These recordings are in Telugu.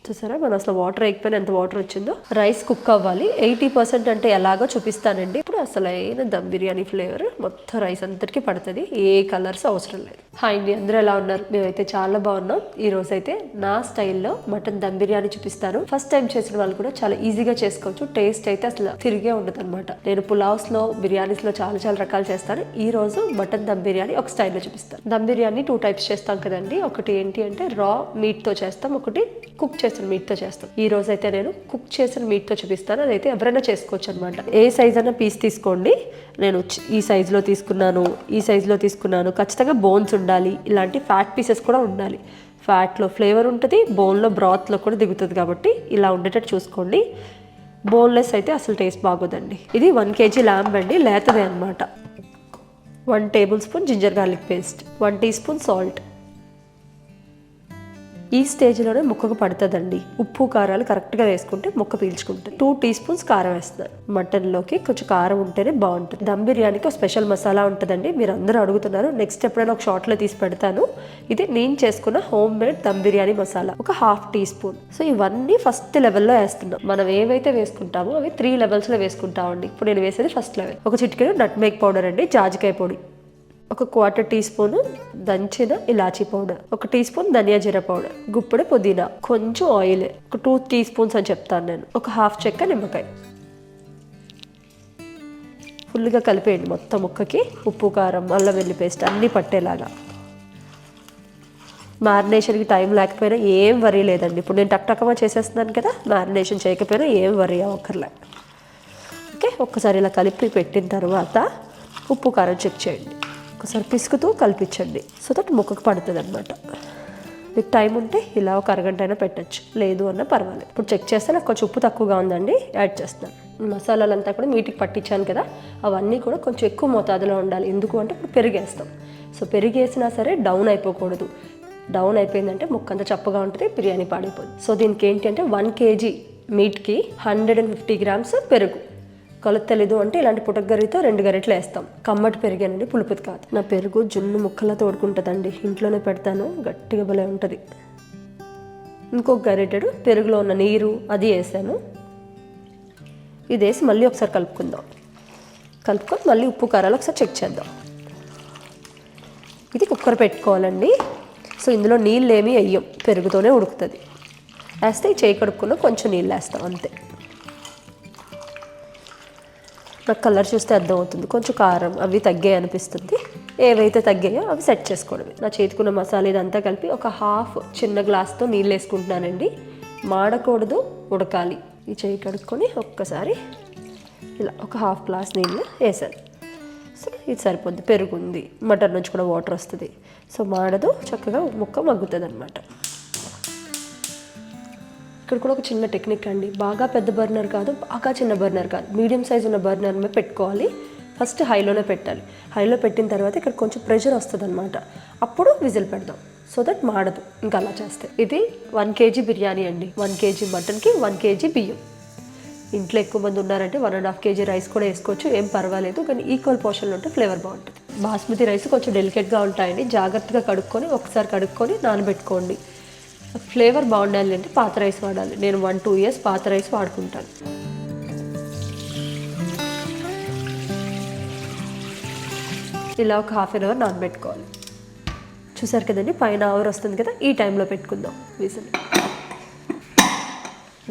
చూసారా మనం అసలు వాటర్ వేయకపోయినా ఎంత వాటర్ వచ్చిందో. రైస్ కుక్ అవ్వాలి 80% అంటే ఎలాగో చూపిస్తానండి. ఇప్పుడు అసలైన దమ్ బిర్యానీ ఫ్లేవర్ మొత్తం రైస్ అంతటికి పడుతుంది, ఏ కలర్స్ అవసరం లేదు. హాయ్ అండి, అందరూ ఎలా ఉన్నారు? మేమైతే చాలా బాగున్నాం. ఈ రోజు అయితే నా స్టైల్లో మటన్ దమ్ బిర్యానీ చూపిస్తాను. ఫస్ట్ టైం చేసిన వాళ్ళు కూడా చాలా ఈజీగా చేసుకోవచ్చు. టేస్ట్ అయితే అసలు తిరిగే ఉండదు అనమాట. నేను పులావ్స్ లో బిర్యానీస్ లో చాలా చాలా రకాలు చేస్తాను. ఈ రోజు మటన్ దమ్ బిర్యానీ ఒక స్టైల్లో చూపిస్తాను. దమ్ బిర్యానీ 2 టైప్స్ చేస్తాం కదండి. ఒకటి ఏంటి అంటే రా మీట్ తో చేస్తాం, ఒకటి కుక్ చేసిన మీట్ తో చేస్తాం. ఈ రోజు అయితే నేను కుక్ చేసిన మీట్ తో చూపిస్తాను. అదైతే ఎవరైనా చేసుకోవచ్చు అనమాట. ఏ సైజ్ అన్న పీస్ తీసుకోండి. నేను ఈ సైజ్ లో తీసుకున్నాను, ఈ సైజ్ లో తీసుకున్నాను. ఖచ్చితంగా బోన్స్ ఉండాలి, ఇలాంటి ఫ్యాట్ పీసెస్ కూడా ఉండాలి. ఫ్యాట్లో ఫ్లేవర్ ఉంటుంది, బోన్లో బ్రాత్లో కూడా దిగుతుంది. కాబట్టి ఇలా ఉండేటట్టు చూసుకోండి. బోన్లెస్ అయితే అసలు టేస్ట్ బాగోదండి. ఇది 1 kg ల్యాంబ్ అండి, లేతదే అనమాట. 1 tablespoon ginger garlic paste, 1 teaspoon salt. ఈ స్టేజ్లోనే ముక్కకు పడుతుందండి. ఉప్పు కారాలు కరెక్ట్గా వేసుకుంటే ముక్క పీల్చుకుంటుంది. 2 టీ స్పూన్స్ కారం వేస్తారు. మటన్లోకి కొంచెం కారం ఉంటేనే బాగుంటుంది. దమ్ బిర్యానీకి ఒక స్పెషల్ మసాలా ఉంటుందండి. మీరు అందరూ అడుగుతున్నారు, నెక్స్ట్ ఎప్పుడైనా ఒక షార్ట్లో తీసి పెడతాను. ఇది నేను చేసుకున్న హోమ్ మేడ్ దమ్ బిర్యానీ మసాలా, ఒక 1/2 టీ స్పూన్. సో ఇవన్నీ ఫస్ట్ లెవెల్లో వేస్తున్నాం. మనం ఏవైతే వేసుకుంటామో అవి 3 లెవెల్స్లో వేసుకుంటామండి. ఇప్పుడు నేను వేసేది ఫస్ట్ లెవెల్. ఒక చిటికెడు నట్మేక్ పౌడర్ అండి, జాజికాయ పొడి. ఒక 1/4 టీ స్పూన్ దంచిన ఇలాచీ పౌడర్, 1 టీ స్పూన్ ధనియా జీరా పౌడర్, గుప్పెడు పుదీనా, కొంచెం ఆయిల్, ఒక 2 టీ స్పూన్స్ అని చెప్తాను నేను, ఒక 1/2 చెక్క నిమ్మకాయ. ఫుల్గా కలిపేయండి మొత్తం ముక్కకి. ఉప్పు కారం అల్లం వెల్లి పేస్ట్ అన్నీ పట్టేలాగా. మ్యారినేషన్కి టైం లేకపోయినా ఏం వరీ లేదండి. ఇప్పుడు నేను టక్టకమా చేసేస్తున్నాను కదా, మ్యారినేషన్ చేయకపోయినా ఏం వరీ అవ్వక్కర్లే. ఓకే, ఒక్కసారి ఇలా కలిపి పెట్టిన తర్వాత ఉప్పు కారం చెక్ చేయండి. ఒకసారి పిసుకుతూ కలిపించండి, సో దట్ ముక్కకు పడుతుంది అనమాట. మీకు టైం ఉంటే ఇలా ఒక అరగంట అయినా పెట్టచ్చు, లేదు అన్న పర్వాలేదు. ఇప్పుడు చెక్ చేస్తే నాకు కొంచెం ఉప్పు తక్కువగా ఉందండి, యాడ్ చేస్తాను. మసాలాలంతా కూడా మీటికి పట్టించాను కదా, అవన్నీ కూడా కొంచెం ఎక్కువ మోతాదులో ఉండాలి. ఎందుకు అంటే ఇప్పుడు పెరిగేస్తాం. సో పెరిగేసినా సరే డౌన్ అయిపోకూడదు. డౌన్ అయిపోయిందంటే ముక్క అంతా చప్పగా ఉంటుంది, బిర్యానీ పాడైపోతుంది. సో దీనికి ఏంటి అంటే 1 kg మీట్కి 150 గ్రామ్స్ పెరుగు. కొలత తెలీదు అంటే ఇలాంటి పుటగర్రితో 2 గరిటెలు వేస్తాం. కమ్మటి పెరిగానండి, పులుపుది కాదు. నా పెరుగు జున్ను ముక్కలా తోడుకుంటుందండి, ఇంట్లోనే పెడతాను, గట్టిగా భలే ఉంటుంది. ఇంకొక గరిటెడు పెరుగులో ఉన్న నీరు అది వేసాను. ఇది వేసి మళ్ళీ ఒకసారి కలుపుకుందాం. కలుపుకొని మళ్ళీ ఉప్పు కారాలు ఒకసారి చెక్ చేద్దాం. ఇది కుక్కర్ పెట్టుకోవాలండి. సో ఇందులో నీళ్ళు ఏమీ వేయం, పెరుగుతోనే ఉడుకుతుంది. వేస్తే ఈ చేయి కడుక్కున్న కొంచెం నీళ్ళు వేస్తాం అంతే. నాకు కలర్ చూస్తే అర్థమవుతుంది, కొంచెం కారం అవి తగ్గాయి అనిపిస్తుంది. ఏవైతే తగ్గాయో అవి సెట్ చేసుకోవడమే. నా చేతికున్న మసాలా ఇదంతా కలిపి ఒక 1/2 చిన్న గ్లాస్తో నీళ్ళు వేసుకుంటున్నానండి. మాడకూడదు, ఉడకాలి. ఈ చేయి కడుక్కొని ఒక్కసారి ఇలా ఒక 1/2 గ్లాస్ నీళ్ళు వేసాను. సో ఇది సరిపోద్ది. పెరుగుంది, మటన్ నుంచి కూడా వాటర్ వస్తుంది. సో మాడదు, చక్కగా ముక్క మగ్గుతుంది అనమాట. ఇక్కడ కూడా ఒక చిన్న టెక్నిక్ అండి. బాగా పెద్ద బర్నర్ కాదు, బాగా చిన్న బర్నర్ కాదు, మీడియం సైజ్ ఉన్న బర్నర్ మీద పెట్టుకోవాలి. ఫస్ట్ హైలోనే పెట్టాలి. హైలో పెట్టిన తర్వాత ఇక్కడ కొంచెం ప్రెషర్ వస్తుంది అనమాట. అప్పుడు విజిల్ పెడదాం, సో దట్ మాడదు. ఇంకా అలా చేస్తే ఇది 1 kg బిర్యానీ అండి. 1 kg మటన్కి 1 kg బియ్యం. ఇంట్లో ఎక్కువ మంది ఉన్నారంటే 1.5 kg రైస్ కూడా వేసుకోవచ్చు, ఏం పర్వాలేదు. కానీ ఈక్వల్ పోర్షన్లో ఉంటే ఫ్లేవర్ బాగుంటుంది. బాస్మతి రైస్ కొంచెం డెలికేట్గా ఉంటాయండి, జాగ్రత్తగా కడుక్కొని ఒకసారి కడుక్కొని నానబెట్టుకోండి. ఫ్లేవర్ బాగుండాలి అంటే పాత రైస్ వాడాలి. నేను 1-2 ఇయర్స్ పాత రైస్ వాడుకుంటాను. ఇలా ఒక 1/2 అవర్ నానబెట్టుకోవాలి. చూసారు కదండి, పైన అవర్ వస్తుంది కదా, ఈ టైంలో పెట్టుకుందాం విజిల్.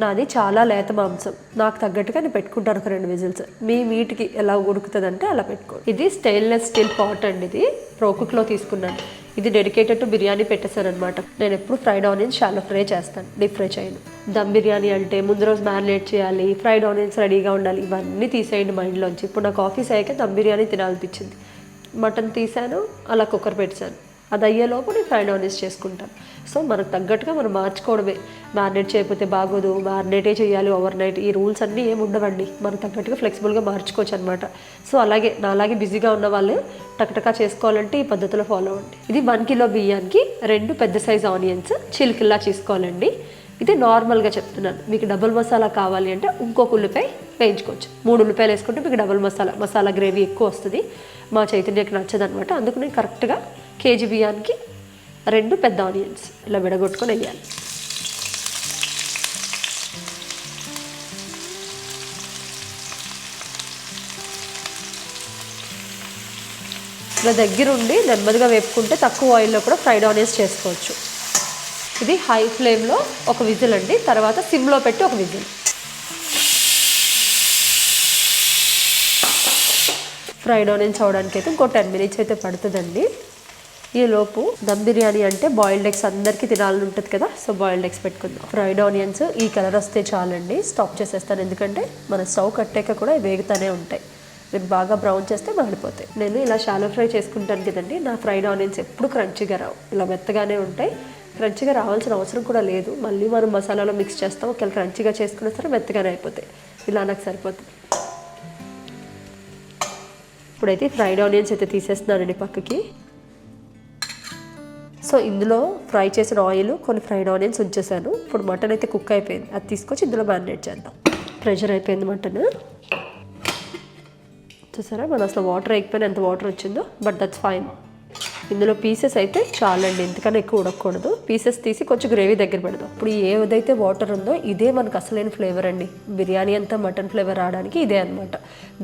నాది చాలా లేత మాంసం, నాకు తగ్గట్టుగా నేను పెట్టుకుంటాను ఒక 2 విజిల్స్. మీ మీటికి ఎలా ఉడుకుతుంది అంటే అలా పెట్టుకోండి. ఇది స్టెయిన్లెస్ స్టీల్ పాట్ అండి, ఇది ప్రోకుక్లో తీసుకున్నాను. ఇది డెడికేటెడ్ టు బిర్యానీ పెట్టేశాను అనమాట. నేను ఎప్పుడు ఫ్రైడ్ ఆనియన్స్ షాలో ఫ్రై చేస్తాను, డీప్ ఫ్రై చేయను. దమ్ బిర్యానీ అంటే ముందు రోజు మ్యారినేట్ చేయాలి, ఫ్రైడ్ ఆనియన్స్ రెడీగా ఉండాలి, ఇవన్నీ తీసేయండి మైండ్లోంచి. ఇప్పుడు నాకు ఆఫీస్ అయ్యాక దమ్ బిర్యానీ తినాలనిపించింది. మటన్ తీసాను, అలా కుక్కర్ పెట్టాను. అది అయ్యేలోపు నేను ఫ్రైడ్ ఆనియన్స్ చేసుకుంటాను. సో మనకు తగ్గట్టుగా మనం మార్చుకోవడమే. మ్యారినేట్ చేయకపోతే బాగోదు, మ్యారినేటే చేయాలి ఓవర్ నైట్, ఈ రూల్స్ అన్నీ ఏమి ఉండవండి. మనకు తగ్గట్టుగా ఫ్లెక్సిబుల్గా మార్చుకోవచ్చు అనమాట. సో అలాగే నాలాగే బిజీగా ఉన్న వాళ్ళు టక్టకా చేసుకోవాలంటే ఈ పద్ధతిలో ఫాలో అవ్వండి. ఇది 1 కిలో బియ్యానికి 2 పెద్ద సైజ్ ఆనియన్స్ చిలికిల్లా చేసుకోవాలండి. ఇది నార్మల్గా చెప్తున్నాను. మీకు డబుల్ మసాలా కావాలి అంటే ఇంకొక ఉల్లిపాయ వేయించుకోవచ్చు. 3 ఉల్లిపాయలు వేసుకుంటే మీకు డబుల్ మసాలా గ్రేవీ ఎక్కువ వస్తుంది. మా చైతన్యకి నచ్చదు అనమాట. అందుకు నేను కరెక్ట్గా కేజీ బియ్యానికి 2 పెద్ద ఆనియన్స్ ఇలా విడగొట్టుకొని వేయాలి. ఇలా దగ్గరుండి నెమ్మదిగా వేపుకుంటే తక్కువ ఆయిల్లో కూడా ఫ్రైడ్ ఆనియన్స్ చేసుకోవచ్చు. ఇది హై ఫ్లేమ్లో ఒక విజిల్ అండి, తర్వాత సిమ్లో పెట్టి ఒక విజిల్. ఫ్రైడ్ ఆనియన్స్ అవడానికి అయితే ఇంకో 10 minutes అయితే పడుతుందండి. ఈలోపు దమ్ బిర్యానీ అంటే బాయిల్డ్ ఎగ్స్ అందరికీ తినాలని ఉంటుంది కదా, సో బాయిల్డ్ ఎగ్స్ పెట్టుకుందాం. ఫ్రైడ్ ఆనియన్స్ ఈ కలర్ వస్తే చాలండి, స్టాప్ చేసేస్తాను. ఎందుకంటే మన స్టవ్ కట్టాక కూడా వేగుతూనే ఉంటాయి. మీరు బాగా బ్రౌన్ చేస్తే మాడిపోతాయి. నేను ఇలా షాలో ఫ్రై చేసుకుంటాను కదండి, నా ఫ్రైడ్ ఆనియన్స్ ఎప్పుడు క్రంచీగా రావు, ఇలా మెత్తగానే ఉంటాయి. క్రంచీగా రావాల్సిన అవసరం కూడా లేదు, మళ్ళీ మనం మసాలాలో మిక్స్ చేస్తాం. ఒకవేళ క్రంచీగా చేసుకున్నా సరే మెత్తగానే అయిపోతాయి. ఇలా నాకు సరిపోతుంది. ఇప్పుడైతే ఫ్రైడ్ ఆనియన్స్ అయితే తీసేస్తున్నానండి పక్కకి. సో ఇందులో ఫ్రై చేసిన ఆయిల్, కొన్ని ఫ్రైడ్ ఆనియన్స్ ఉంచేసాను. ఇప్పుడు మటన్ అయితే కుక్ అయిపోయింది, అది తీసుకొచ్చి ఇందులో మ్యారినేట్ చేద్దాం. ప్రెషర్ అయిపోయింది మటన్. చూసారా మనం అసలు వాటర్ వేయకపోయినా ఎంత వాటర్ వచ్చిందో, బట్ దట్స్ ఫైన్. ఇందులో పీసెస్ అయితే చాలండి, ఇంతకన్నా ఎక్కువ ఉడకకూడదు. పీసెస్ తీసి కొంచెం గ్రేవీ దగ్గర పెడదాం. ఇప్పుడు ఏదైతే వాటర్ ఉందో ఇదే మనకు అసలైన ఫ్లేవర్ అండి. బిర్యానీ అంతా మటన్ ఫ్లేవర్ రావడానికి ఇదే అనమాట.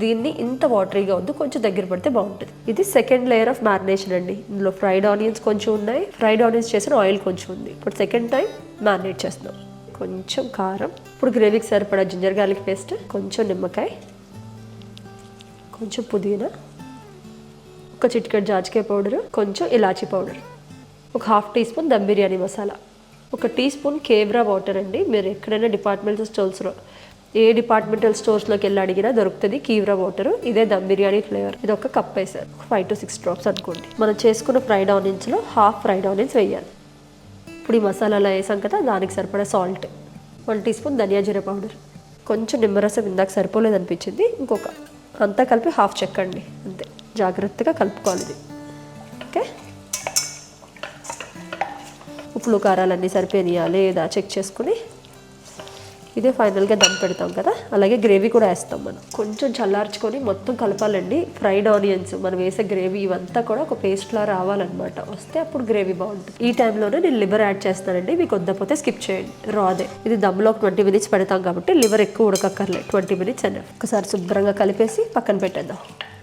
దీన్ని ఇంత వాటరీగా వద్దు, కొంచెం దగ్గర పడితే బాగుంటుంది. ఇది సెకండ్ లేయర్ ఆఫ్ మ్యారినేషన్ అండి. ఇందులో ఫ్రైడ్ ఆనియన్స్ కొంచెం ఉన్నాయి, ఫ్రైడ్ ఆనియన్స్ చేసిన ఆయిల్ కొంచెం ఉంది. ఇప్పుడు సెకండ్ టైం మ్యారినేట్ చేస్తున్నాం. కొంచెం కారం, ఇప్పుడు గ్రేవీకి సరిపడా జింజర్ గార్లిక్ పేస్ట్, కొంచెం నిమ్మకాయ, కొంచెం పుదీనా, ఒక చిటికెడు జాజికాయ పౌడర్, కొంచెం ఇలాచీ పౌడర్, ఒక 1/2 teaspoon dum biryani masala, 1 teaspoon kewra water అండి. మీరు ఎక్కడైనా డిపార్ట్మెంటల్ స్టోర్స్లోకి వెళ్ళి అడిగినా దొరుకుతుంది కీవ్రా వాటర్. ఇదే దమ్ బిర్యానీ ఫ్లేవర్. ఇది ఒక కప్ వేసారు, 5 to 6 drops అనుకోండి. మనం చేసుకున్న ఫ్రైడ్ ఆనియన్స్లో 1/2 ఫ్రైడ్ ఆనియన్స్ వేయాలి. ఇప్పుడు ఈ మసాలాలో వేసాం కదా, దానికి సరిపడా సాల్ట్, 1 teaspoon ధనియా జీరా పౌడర్, కొంచెం నిమ్మరసం ఇందాక సరిపోలేదు అనిపించింది, ఇంకొక, అంతా కలిపి 1/2 చెక్కండి అంతే. జాగ్రత్తగా కలుపుకోవాలి ఇది. ఓకే, ఉప్పులు కారాలన్నీ సరిపోయినాయా లేదా చెక్ చేసుకుని ఇదే ఫైనల్గా దమ్ పెడతాం కదా, అలాగే గ్రేవీ కూడా వేస్తాం. మనం కొంచెం చల్లార్చుకొని మొత్తం కలపాలండి. ఫ్రైడ్ ఆనియన్స్ మనం వేసే గ్రేవీ ఇవంతా కూడా ఒక పేస్ట్లా రావాలన్నమాట, వస్తే అప్పుడు గ్రేవీ బాగుంటుంది. ఈ టైంలోనే నేను లివర్ యాడ్ చేస్తానండి, మీకు వద్దపోతే స్కిప్ చేయండి. రాదే ఇది దమ్లో 20 minutes పెడతాం కాబట్టి లివర్ ఎక్కువ ఉడకక్కర్లేదు, 20 minutes అని. ఒకసారి శుభ్రంగా కలిపేసి పక్కన పెట్టేద్దాం.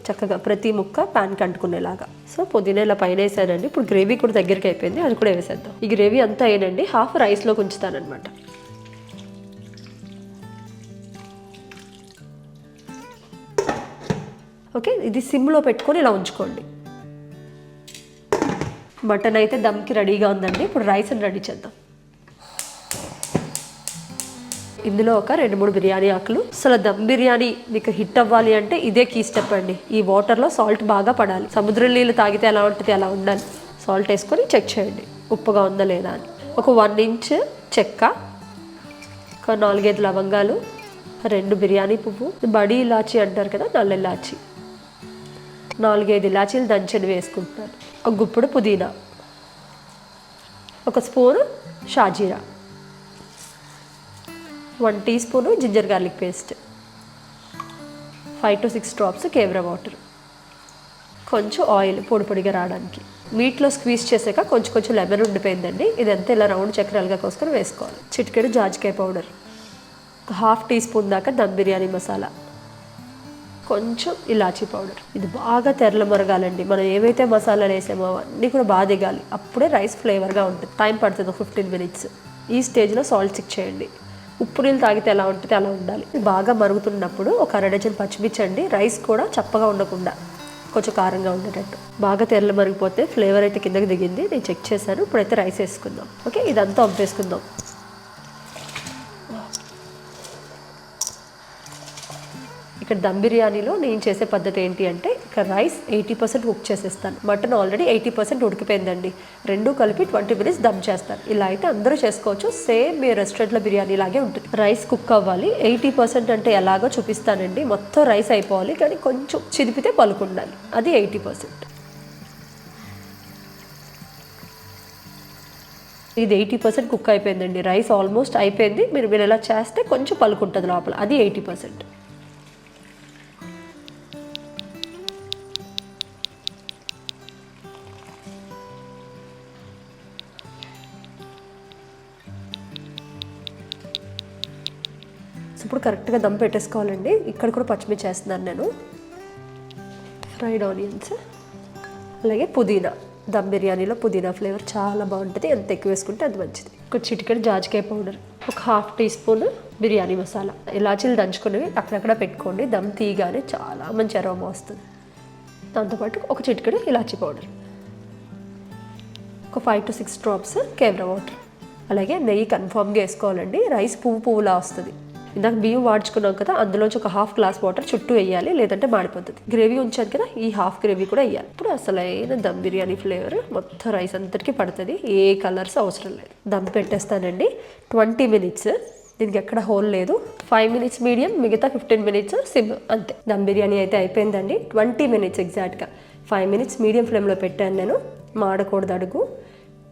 చక్కగా ప్రతి ముక్క ప్యాన్కి అంటుకునేలాగా. సో పుదీనా ఇలా పైన వేసానండి. ఇప్పుడు గ్రేవీ కూడా దగ్గరికి అయిపోయింది, అది కూడా వేసేద్దాం. ఈ గ్రేవీ అంతా అయ్యానండి, 1/2 రైస్లోకి ఉంచుతానమాట. ఓకే, ఇది సిమ్లో పెట్టుకొని ఇలా ఉంచుకోండి. మటన్ అయితే దమ్కి రెడీగా ఉందండి. ఇప్పుడు రైస్ని రెడీ చేద్దాం. ఇందులో ఒక 2-3 బిర్యానీ ఆకులు. అసలు దమ్ బిర్యానీ మీకు హిట్ అవ్వాలి అంటే ఇదే కీ స్టెప్ అండి. ఈ వాటర్లో సాల్ట్ బాగా పడాలి. సముద్రం నీళ్ళు తాగితే ఎలా ఉంటుంది అలా ఉండాలి. సాల్ట్ వేసుకొని చెక్ చేయండి ఉప్పుగా ఉందా లేదా అని. ఒక 1 inch చెక్క, ఒక 4-5 లవంగాలు, 2 బిర్యానీ పువ్వు, బడి ఇలాచి అంటారు కదా, నల్ల ఇలాచి, 4-5 ఇలాచీలు దంచని వేసుకుంటున్నాను. ఒక గుప్పుడు పుదీనా, 1 స్పూన్ షాజీరా, 1 teaspoon ginger garlic paste, 5 to 6 drops kewra water, కొంచెం ఆయిల్ పొడి పొడిగా రావడానికి. మీట్లో స్క్వీజ్ చేసాక కొంచెం లెమన్ ఉండిపోయిందండి, ఇదంతా ఇలా రౌండ్ చక్రాలుగా కోసుకొని వేసుకోవాలి. చిటికెడు జాజికాయ పౌడర్, 1/2 teaspoon దాకా దమ్ బిర్యానీ మసాలా, కొంచెం ఇలాచీ పౌడర్. ఇది బాగా తెరల మరగాలండి. మనం ఏవైతే మసాలాలు వేసామో అవన్నీ కూడా బాగా దిగాలి, అప్పుడే రైస్ ఫ్లేవర్గా ఉంటుంది. టైం పడుతుంది 15 minutes. ఈ స్టేజ్లో సాల్ట్ చెక్ చేయండి. ఉప్పు నీళ్ళు తాగితే ఎలా ఉంటుంది అలా ఉండాలి. బాగా మరుగుతున్నప్పుడు ఒక 1/2 dozen పచ్చిమిర్చి అండి. రైస్ కూడా చప్పగా ఉండకుండా కొంచెం కారంగా ఉండేటట్టు. బాగా తెరలు మరిగిపోతే ఫ్లేవర్ అయితే కిందకి దిగింది, నేను చెక్ చేశాను. ఇప్పుడైతే రైస్ వేసుకుందాం. ఓకే, ఇదంతా వంపేసుకుందాం. ఇక్కడ దమ్ బిర్యానీలో నేను చేసే పద్ధతి ఏంటి అంటే, ఇక్కడ రైస్ 80% కుక్ చేసేస్తాను, మటన్ ఆల్రెడీ 80% ఉడికిపోయిందండి. రెండు కలిపి 20 minutes దమ్ చేస్తాను. ఇలా అయితే అందరూ చేసుకోవచ్చు, సేమ్ మీ రెస్టారెంట్లో బిర్యానీ లాగే ఉంటుంది. రైస్ కుక్ అవ్వాలి. 80% అంటే ఎలాగో చూపిస్తానండి. మొత్తం రైస్ అయిపోవాలి, కానీ కొంచెం చిదిపితే పలుకుండాలి, అది 80%. ఇది 80% కుక్ అయిపోయిందండి. రైస్ ఆల్మోస్ట్ అయిపోయింది. మీరు ఇలా చేస్తే కొంచెం పలుకుంటుంది లోపల, అది 80%. ఇప్పుడు కరెక్ట్గా దమ్ పెట్టేసుకోవాలండి. ఇక్కడ కూడా పచ్చిమిర్చి వేస్తున్నాను నేను. ఫ్రైడ్ ఆనియన్స్ అలాగే పుదీనా, దమ్ బిర్యానీలో పుదీనా ఫ్లేవర్ చాలా బాగుంటుంది. ఎంత ఎక్కువ వేసుకుంటే అంత మంచిది. ఒక చిటికెడు జాజికాయ పౌడర్, ఒక 1/2 టీ స్పూన్ బిర్యానీ మసాలా, ఇలాచీలు దంచుకునేవి అక్కడక్కడ పెట్టుకోండి. దమ్ తీయగానే చాలా మంచి అరోమా వస్తుంది. దాంతోపాటు ఒక చిటికెడు ఇలాచీ పౌడర్, ఒక 5 to 6 డ్రాప్స్ కేవరా వాటర్. అలాగే నెయ్యి కన్ఫామ్గా వేసుకోవాలండి. రైస్ పువ్వులా వస్తుంది. ఇందాక బియ్యం వాడ్చుకున్నాం కదా, అందులోంచి ఒక 1/2 గ్లాస్ వాటర్ చుట్టూ వేయాలి, లేదంటే మాడిపోతుంది. గ్రేవీ ఉంచాను కదా, ఈ 1/2 గ్రేవీ కూడా వేయాలి. ఇప్పుడు అసలైన దమ్ బిర్యానీ ఫ్లేవర్ మొత్తం రైస్ అంతటికి పడుతుంది. ఏ కలర్స్ అవసరం లేదు. దమ్ పెట్టేస్తానండి 20 మినిట్స్. దీనికి ఎక్కడ హోల్ లేదు. 5 మినిట్స్ మీడియం, మిగతా 15 మినిట్స్ సిమ్, అంతే. దమ్ బిర్యానీ అయితే అయిపోయిందండి. 20 మినిట్స్ ఎగ్జాక్ట్గా. 5 మినిట్స్ మీడియం ఫ్లేమ్లో పెట్టాను నేను, మాడకూడదు అడుగు.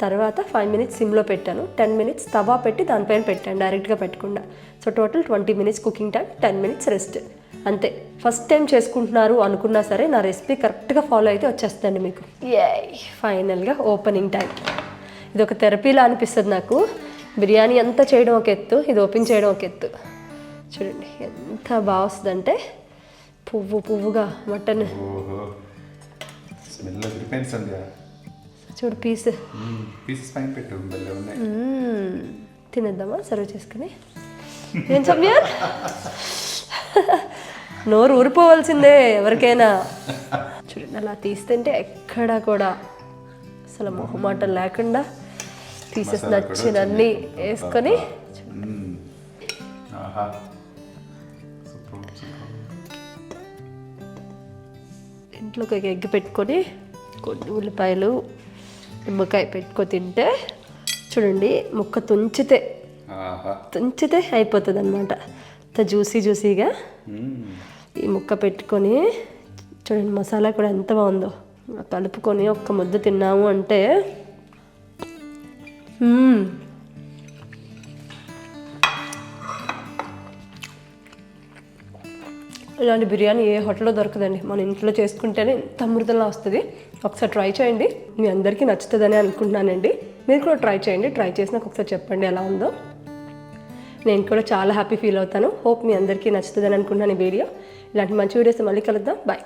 తర్వాత 5 మినిట్స్ సిమ్లో పెట్టాను. 10 మినిట్స్ తవా పెట్టి దానిపైన పెట్టాను, డైరెక్ట్గా పెట్టకుండా. So total 20 minutes cooking time, 10 minutes rest, అంతే. ఫస్ట్ టైం చేసుకుంటున్నారు అనుకున్నా సరే నా రెసిపీ కరెక్ట్గా ఫాలో అయితే వచ్చేస్తుంది మీకు. ఫైనల్గా ఓపెనింగ్ టైం. ఇది ఒక థెరపీలా అనిపిస్తుంది నాకు. బిర్యానీ అంతా చేయడం ఒక ఎత్తు, ఇది ఓపెన్ చేయడం ఒక ఎత్తు. చూడండి ఎంత బాగా వస్తుందంటే, పువ్వుగా మటన్. చూడు పీస్ తినేద్దామా సర్వ్ చేసుకుని? ఏం సమయం, నోరు ఊరిపోవాల్సిందే ఎవరికైనా. చూడండి అలా తీస్తుంటే ఎక్కడా కూడా అసలు మొహమాటం లేకుండా పీసెస్ నచ్చినన్ని వేసుకొని. ఇంట్లో ఒక ఎగ్ పెట్టుకొని కొన్ని ఉల్లిపాయలు, నిమ్మకాయ పెట్టుకొని తింటే చూడండి, ముక్క తుంచితే అయిపోతుంది అనమాట. అంత జ్యూసీగా ఈ ముక్క పెట్టుకొని చూడండి. మసాలా కూడా ఎంత బాగుందో. కలుపుకొని ఒక్క ముద్ద తిన్నాము అంటే ఇలాంటి బిర్యానీ ఏ హోటల్లో దొరకదండి. మన ఇంట్లో చేసుకుంటేనే ఇంత అమృతంలా వస్తుంది. ఒకసారి ట్రై చేయండి, మీ అందరికీ నచ్చుతుందని అనుకుంటున్నానండి. మీరు కూడా ట్రై చేయండి. ట్రై చేసి నాకు ఒకసారి చెప్పండి ఎలా ఉందో. నేను కూడా చాలా హ్యాపీ ఫీల్ అవుతాను. హోప్ మీ అందరికీ నచ్చుతుందని అనుకుంటున్నాను ఈ వీడియో. ఇలాంటి మంచి వీడియోస్ మళ్ళీ కలుద్దాం. బాయ్.